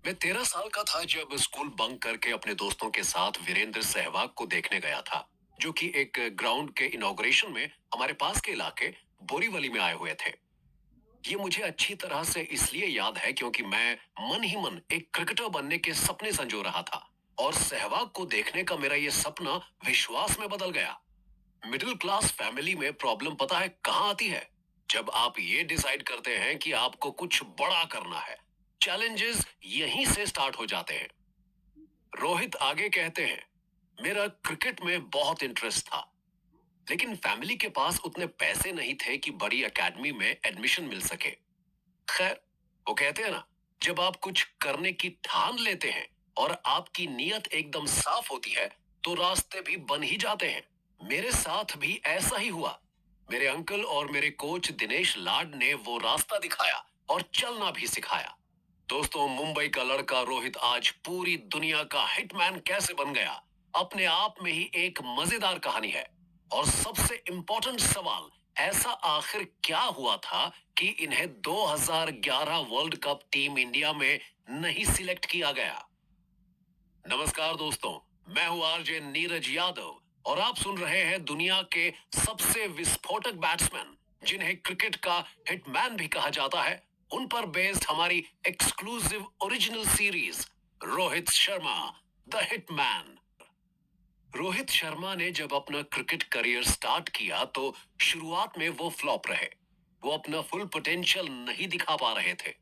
मैं 13 साल का था जब स्कूल बंक करके अपने दोस्तों के साथ वीरेंद्र सहवाग को देखने गया था, जो कि एक ग्राउंड के इनॉग्रेशन में हमारे पास के इलाके बोरीवली में आए हुए थे। ये मुझे अच्छी तरह से इसलिए याद है क्योंकि मैं मन ही मन एक क्रिकेटर बनने के सपने संजो रहा था, और सहवाग को देखने का मेरा ये सपना विश्वास में बदल गया। मिडिल क्लास फैमिली में प्रॉब्लम पता है कहाँ आती है? जब आप ये डिसाइड करते हैं कि आपको कुछ बड़ा करना है, चैलेंजेस यहीं से स्टार्ट हो जाते हैं। रोहित आगे कहते हैं, मेरा क्रिकेट में बहुत इंटरेस्ट था, लेकिन फैमिली के पास उतने पैसे नहीं थे कि बड़ी एकेडमी में एडमिशन मिल सके। खैर, वो कहते हैं ना, जब आप कुछ करने की ठान लेते हैं और आपकी नीयत एकदम साफ होती है, तो रास्ते भी बन ही जाते हैं। मेरे साथ भी ऐसा ही हुआ। मेरे अंकल और मेरे कोच दिनेश लाड ने वो रास्ता दिखाया और चलना भी सिखाया। दोस्तों, मुंबई का लड़का रोहित आज पूरी दुनिया का हिटमैन कैसे बन गया, अपने आप में ही एक मजेदार कहानी है। और सबसे इंपॉर्टेंट सवाल, ऐसा आखिर क्या हुआ था कि इन्हें 2011 वर्ल्ड कप टीम इंडिया में नहीं सिलेक्ट किया गया? नमस्कार दोस्तों, मैं हूं आरजे नीरज यादव, और आप सुन रहे हैं दुनिया के सबसे विस्फोटक बैट्समैन, जिन्हें क्रिकेट का हिटमैन भी कहा जाता है, उन पर बेस्ड हमारी exclusive original series, Rohit Sharma the hitman. Rohit Sharma ने जब अपना क्रिकेट करियर स्टार्ट किया तो शुरुआत में वो फ्लॉप रहे। वो अपना फुल पोटेंशियल नहीं दिखा पा रहे थे।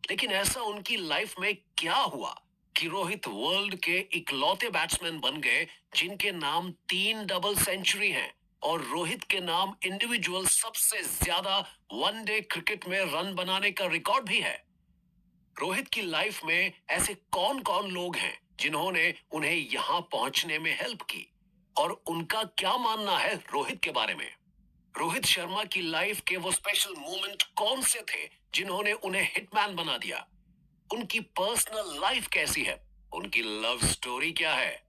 लेकिन ऐसा उनकी लाइफ में क्या हुआ कि रोहित वर्ल्ड के इकलौते बैट्समैन बन गए जिनके नाम 3 डबल सेंचुरी हैं, और रोहित के नाम इंडिविजुअल सबसे ज्यादा वनडे क्रिकेट में रन बनाने का रिकॉर्ड भी है। रोहित की लाइफ में ऐसे कौन कौन लोग हैं जिन्होंने उन्हें यहां पहुंचने में हेल्प की, और उनका क्या मानना है रोहित के बारे में? रोहित शर्मा की लाइफ के वो स्पेशल मोमेंट कौन से थे जिन्होंने उन्हें हिटमैन बना दिया? उनकी पर्सनल लाइफ कैसी है? उनकी लव स्टोरी क्या है?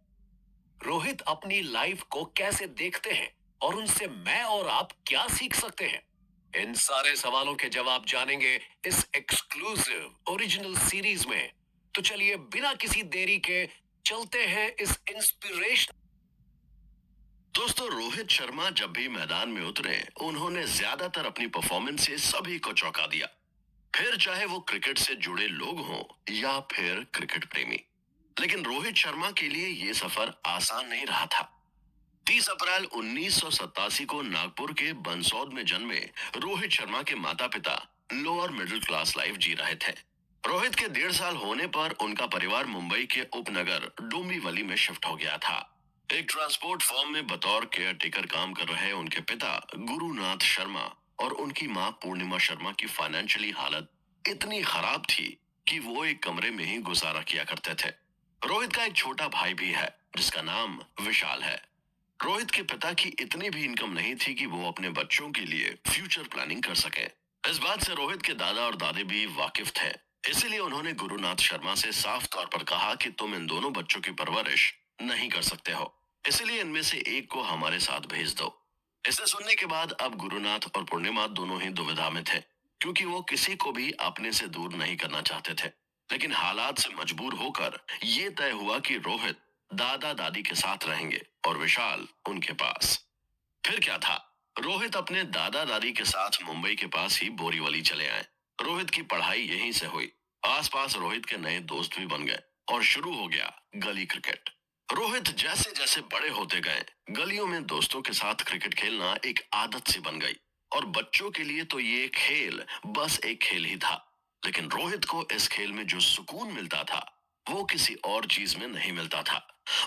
रोहित अपनी लाइफ को कैसे देखते हैं, और उनसे मैं और आप क्या सीख सकते हैं? इन सारे सवालों के जवाब जानेंगे इस एक्सक्लूसिव ओरिजिनल सीरीज में। तो चलिए, बिना किसी देरी के चलते हैं इस इंस्पिरेशन। दोस्तों, रोहित शर्मा जब भी मैदान में उतरे, उन्होंने ज्यादातर अपनी परफॉर्मेंस से सभी को चौंका दिया। फिर चाहे वो क्रिकेट से जुड़े लोग हों या फिर क्रिकेट प्रेमी। लेकिन रोहित शर्मा के लिए ये सफर आसान नहीं रहा था। 30 अप्रैल 1987 को नागपुर के बंसौद में जन्मे रोहित शर्मा के माता पिता लोअर मिडिल क्लास लाइफ जी रहे थे। रोहित के 1.5 साल होने पर उनका परिवार मुंबई के उपनगर डोंबिवली में शिफ्ट हो गया था। एक ट्रांसपोर्ट फर्म में बतौर केयर टेकर काम कर रहे उनके पिता गुरुनाथ शर्मा और उनकी मां पूर्णिमा शर्मा की फाइनेंशियली हालत इतनी खराब थी कि वो एक कमरे में ही गुजारा किया करते थे। रोहित का एक छोटा भाई भी है जिसका नाम विशाल है। रोहित के पिता की इतनी भी इनकम नहीं थी कि वो अपने बच्चों के लिए फ्यूचर प्लानिंग कर सके। इस बात से रोहित के दादा और दादी भी वाकिफ थे। इसीलिए उन्होंने गुरुनाथ शर्मा से साफ तौर पर कहा कि तुम इन दोनों बच्चों की परवरिश नहीं कर सकते हो, इसलिए इनमें से एक को हमारे साथ भेज दो। इसे सुनने के बाद अब गुरुनाथ और पूर्णिमा दोनों ही दुविधा में थे, क्योंकि वो किसी को भी अपने से दूर नहीं करना चाहते थे। लेकिन हालात से मजबूर होकर ये तय हुआ कि रोहित दादा दादी के साथ रहेंगे और विशाल उनके पास। फिर क्या था, रोहित अपने दादा दादी के साथ मुंबई के पास ही बोरीवली चले आए। रोहित की पढ़ाई यहीं से हुई। आसपास रोहित के नए दोस्त भी बन गए और शुरू हो गया गली क्रिकेट। रोहित जैसे जैसे बड़े होते गए, गलियों में दोस्तों के साथ क्रिकेट खेलना एक आदत सी बन गई। और बच्चों के लिए तो ये खेल बस एक खेल ही था, लेकिन रोहित को इस खेल में जो सुकून मिलता था वो किसी और चीज में नहीं मिलता था।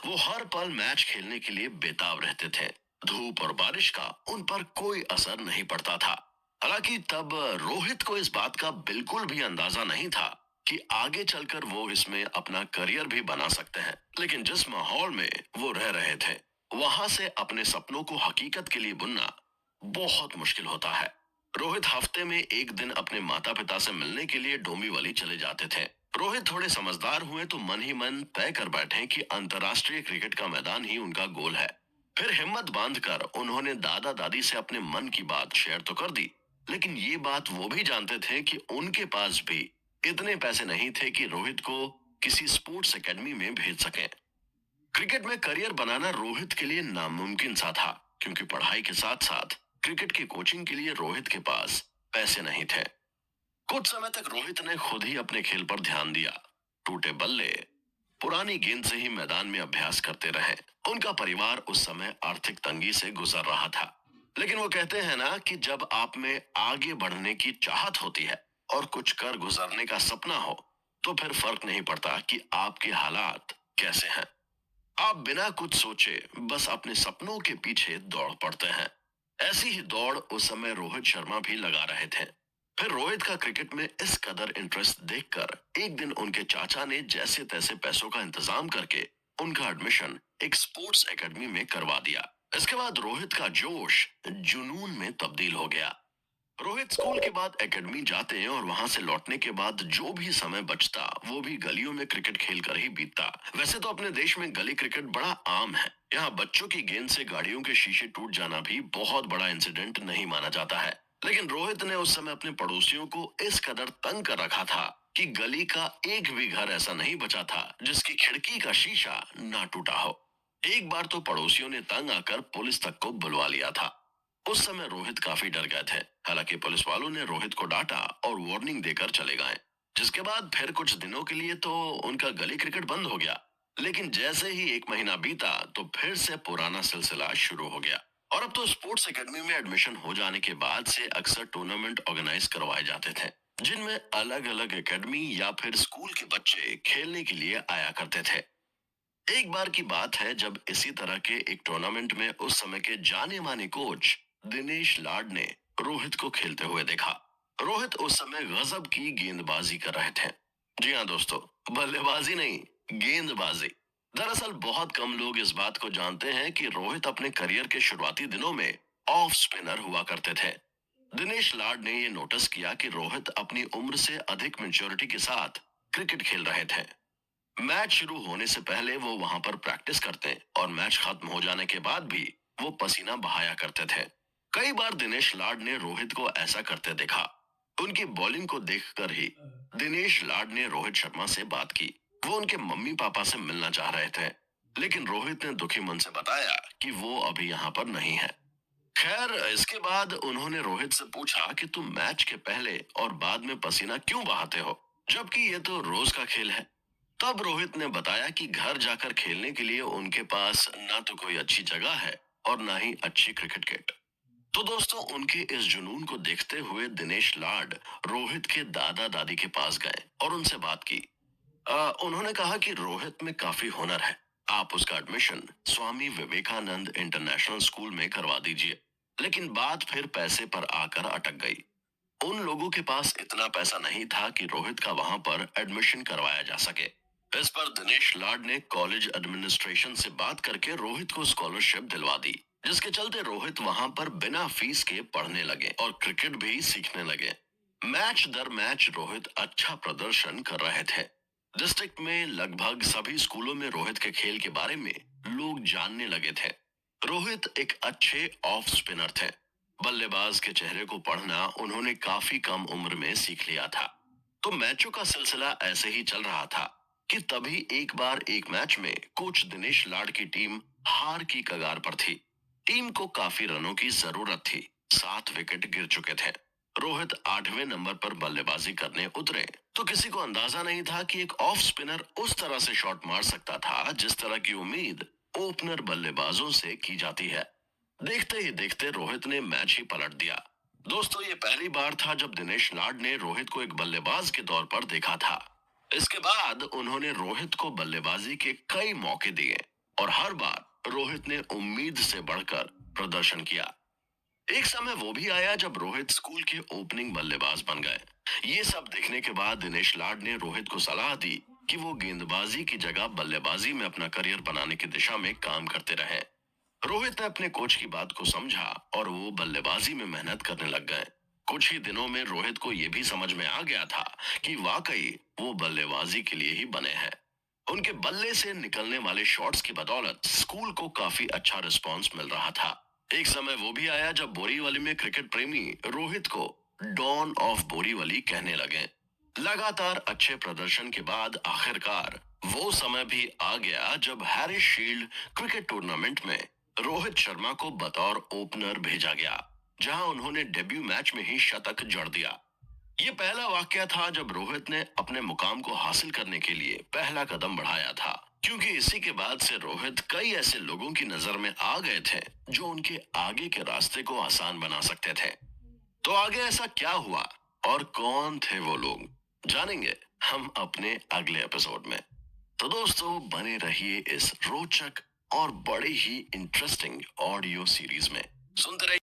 वो हर पल मैच खेलने के लिए बेताब रहते थे। धूप और बारिश का उन पर कोई असर नहीं पड़ता था। हालांकि तब रोहित को इस बात का बिल्कुल भी अंदाजा नहीं था कि आगे चलकर वो इसमें अपना करियर भी बना सकते हैं। लेकिन जिस माहौल में वो रह रहे थे, वहां से अपने सपनों को हकीकत के लिए बुनना बहुत मुश्किल होता है। रोहित हफ्ते में एक दिन अपने माता पिता से मिलने के लिए डोंबिवली चले जाते थे। रोहित थोड़े समझदार हुए तो मन ही मन तय कर बैठे कि अंतर्राष्ट्रीय क्रिकेट का मैदान ही उनका गोल है। फिर हिम्मत बांधकर उन्होंने दादा दादी से अपने मन की बात शेयर तो कर दी, लेकिन ये बात वो भी जानते थे कि उनके पास भी इतने पैसे नहीं थे कि रोहित को किसी स्पोर्ट्स एकेडमी में भेज सकें। क्रिकेट में करियर बनाना रोहित के लिए नामुमकिन सा था, क्योंकि पढ़ाई के साथ साथ क्रिकेट की कोचिंग के लिए रोहित के पास पैसे नहीं थे। कुछ समय तक रोहित ने खुद ही अपने खेल पर ध्यान दिया। टूटे बल्ले, पुरानी गेंद से ही मैदान में अभ्यास करते रहे। उनका परिवार उस समय आर्थिक तंगी से गुजर रहा था, लेकिन वो कहते हैं ना कि जब आप में आगे बढ़ने की चाहत होती है और कुछ कर गुजरने का सपना हो, तो फिर फर्क नहीं पड़ता कि आपके हालात कैसे हैं। आप बिना कुछ सोचे बस अपने सपनों के पीछे दौड़ पड़ते हैं। ऐसी ही दौड़ उस समय रोहित शर्मा भी लगा रहे थे। फिर रोहित का क्रिकेट में इस कदर इंटरेस्ट देखकर एक दिन उनके चाचा ने जैसे तैसे पैसों का इंतजाम करके उनका एडमिशन एक स्पोर्ट्स एकेडमी में करवा दिया। इसके बाद रोहित का जोश जुनून में तब्दील हो गया। रोहित स्कूल के बाद एकेडमी जाते हैं और वहां से लौटने के बाद जो भी समय बचता वो भी गलियों में क्रिकेट खेलकर ही बीतता। वैसे तो अपने देश में गली क्रिकेट बड़ा आम है। यहाँ बच्चों की गेंद से गाड़ियों के शीशे टूट जाना भी बहुत बड़ा इंसिडेंट नहीं माना जाता है। लेकिन रोहित ने उस समय अपने पड़ोसियों को इस कदर तंग कर रखा था कि गली का एक भी घर ऐसा नहीं बचा था जिसकी खिड़की का शीशा ना टूटा हो। एक बार तो पड़ोसियों ने तंग आकर पुलिस तक को बुलवा लिया था। उस समय रोहित काफी डर गए थे। हालांकि पुलिस वालों ने रोहित को डांटा और वार्निंग देकर चले गए, जिसके बाद फिर कुछ दिनों के लिए तो उनका गली क्रिकेट बंद हो गया। लेकिन जैसे ही एक महीना बीता तो फिर से पुराना सिलसिला शुरू हो गया। और अब तो स्पोर्ट्स एकेडमी में एडमिशन हो जाने के बाद से अक्सर टूर्नामेंट ऑर्गेनाइज करवाए जाते थे, जिनमें अलग अलग एकेडमी या फिर स्कूल के बच्चे खेलने के लिए आया करते थे। एक बार की बात है जब इसी तरह के एक टूर्नामेंट में उस समय के जाने माने कोच दिनेश लाड ने रोहित को खेलते हुए देखा। रोहित उस समय गजब की गेंदबाजी कर रहे थे। जी हाँ दोस्तों, बल्लेबाजी नहीं, गेंदबाजी। दरअसल बहुत कम लोग इस बात को जानते हैं कि रोहित अपने करियर के शुरुआती दिनों में ऑफ स्पिनर हुआ करते थे। दिनेश लाड ने यह नोटिस किया कि रोहित अपनी उम्र से अधिक मेच्योरिटी के साथ क्रिकेट खेल रहे थे। मैच शुरू होने से पहले वो वहां पर प्रैक्टिस करते और मैच खत्म हो जाने के बाद भी वो पसीना बहाया करते थे। कई बार दिनेश लाड ने रोहित को ऐसा करते देखा। उनकी बॉलिंग को देखकर ही दिनेश लाड ने रोहित शर्मा से बात की। वो उनके मम्मी पापा से मिलना चाह रहे थे, लेकिन रोहित ने दुखी मन से बताया कि वो अभी यहाँ पर नहीं है। खैर, इसके बाद उन्होंने रोहित से पूछा कि तुम मैच के पहले और बाद में पसीना क्यों बहाते हो, जबकि ये तो रोज का खेल है। तब रोहित ने बताया कि घर जाकर खेलने के लिए उनके पास ना तो कोई अच्छी जगह है और ना ही अच्छी क्रिकेट किट। तो दोस्तों, उनके इस जुनून को देखते हुए दिनेश लाड रोहित के दादा दादी के पास गए और उनसे बात की। उन्होंने कहा कि रोहित में काफी हुनर है, आप उसका admission Swami Vivekananda international school में करवा दीजिए। लेकिन बात फिर पैसे पर आकर अटक गई। उन लोगों के पास इतना पैसा नहीं था कि रोहित का वहां पर एडमिशन करवाया जा सके। इस पर दिनेश लाड ने कॉलेज एडमिनिस्ट्रेशन से बात करके रोहित को स्कॉलरशिप दिलवा दी, जिसके चलते रोहित वहां पर बिना फीस के पढ़ने लगे और क्रिकेट भी सीखने लगे। मैच दर मैच रोहित अच्छा प्रदर्शन कर रहे थे। डिस्ट्रिक्ट में लगभग सभी स्कूलों में रोहित के खेल के बारे में लोग जानने लगे थे। रोहित एक अच्छे ऑफ स्पिनर थे। बल्लेबाज के चेहरे को पढ़ना उन्होंने काफी कम उम्र में सीख लिया था। तो मैचों का सिलसिला ऐसे ही चल रहा था कि तभी एक बार एक मैच में कोच दिनेश लाड की टीम हार की कगार पर थी। टीम को काफी रनों की जरूरत थी। 7 विकेट गिर चुके थे। रोहित 8वें नंबर पर बल्लेबाजी करने उतरे तो किसी को अंदाजा नहीं था कि एक ऑफ स्पिनर उस तरह से शॉट मार सकता था जिस तरह की उम्मीद ओपनर बल्लेबाजों से की जाती है। देखते ही देखते रोहित ने मैच ही पलट दिया। दोस्तों, ये पहली बार था जब दिनेश लाड ने रोहित को एक बल्लेबाज के तौर पर देखा था। इसके बाद उन्होंने रोहित को बल्लेबाजी के कई मौके दिए और हर बार रोहित ने उम्मीद से बढ़कर प्रदर्शन किया। एक समय वो भी आया जब रोहित स्कूल के ओपनिंग बल्लेबाज बन गए। ये सब देखने के बाद दिनेश लाड ने रोहित को सलाह दी कि वो गेंदबाजी की जगह बल्लेबाजी में अपना करियर बनाने की दिशा में काम करते रहे। रोहित ने अपने कोच की बात को समझा और वो बल्लेबाजी में मेहनत करने लग गए। कुछ ही दिनों में रोहित को यह भी समझ में आ गया था कि वाकई वो बल्लेबाजी के लिए ही बने हैं। उनके बल्ले से निकलने वाले शॉट्स की बदौलत स्कूल को काफी अच्छा रिस्पांस मिल रहा था। एक समय वो भी आया जब बोरीवली में क्रिकेट प्रेमी रोहित को डॉन ऑफ बोरीवली कहने लगे। लगातार अच्छे प्रदर्शन के बाद आखिरकार वो समय भी आ गया जब हैरिस शील्ड क्रिकेट टूर्नामेंट में रोहित शर्मा को बतौर ओपनर भेजा गया, जहां उन्होंने डेब्यू मैच में ही शतक जड़ दिया। ये पहला वाकया था जब रोहित ने अपने मुकाम को हासिल करने के लिए पहला कदम बढ़ाया था, क्योंकि इसी के बाद से रोहित कई ऐसे लोगों की नजर में आ गए थे जो उनके आगे के रास्ते को आसान बना सकते थे। तो आगे ऐसा क्या हुआ और कौन थे वो लोग, जानेंगे हम अपने अगले एपिसोड में। तो दोस्तों, बने रहिए इस रोचक और बड़े ही इंटरेस्टिंग ऑडियो सीरीज में। सुनते रहिए।